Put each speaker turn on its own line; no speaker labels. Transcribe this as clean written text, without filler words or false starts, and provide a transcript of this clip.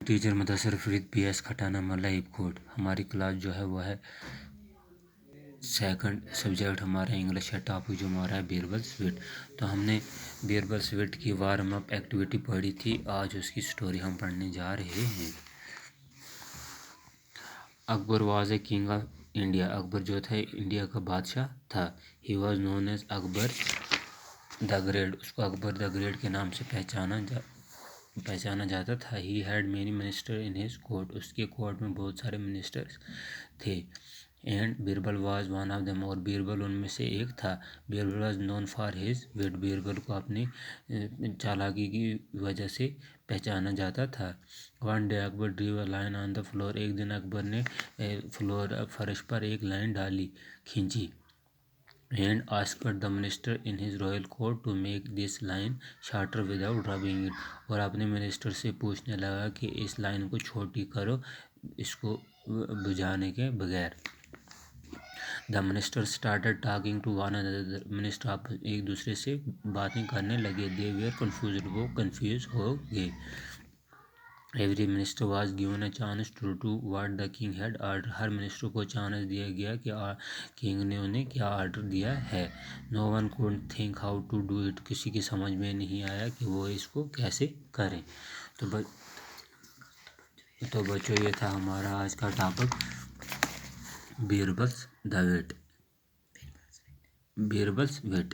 Teacher Mudassir Farid PS Khatana मल्लाइब कोट। हमारी क्लास जो है वो है सेकंड सब्जेक्ट हमारा इंग्लिश है। टॉपिक जो हमारा है बीरबल स्वीट। तो हमने बीरबल स्वीट की वार्म अप एक्टिविटी पढ़ी थी, आज उसकी स्टोरी हम पढ़ने जा रहे हैं। Akbar was a king of India. Akbar जो था इंडिया का बादशाह था। He was known as Akbar the great. उसको अकबर द ग्रेट के नाम से पहचाना जाता था। He had many minister in his court. उसके कोर्ट में बहुत सारे मिनिस्टर्स थे। And Birbal was one of them. और बीरबल उनमें से एक था। Birbal was known for his wit. Birbal को अपनी चालाकी की वजह से पहचाना जाता था। One day Akbar drew a line on the floor. एक दिन अकबर ने फर्श पर एक लाइन डाली, खींची। And asked the minister in his royal court to make this line shorter without rubbing it. और अपने मिनिस्टर से पूछने लगा कि इस लाइन को छोटी करो, इसको बुझाने के बगैर। The minister started talking to one another. Minister आप एक दूसरे से बातें करने लगे। They were confused. वो कन्फ्यूज हो गए। Every minister was given a chance to do what the king had order. हर मिनिस्टर को चांस दिया गया कि किंग ने उन्हें क्या ऑर्डर दिया है। No one could think how to do it. किसी की समझ में नहीं आया कि वो इसको कैसे करें। तो बच्चों ये था हमारा आज का topic Birbal the wit. Birbal wait.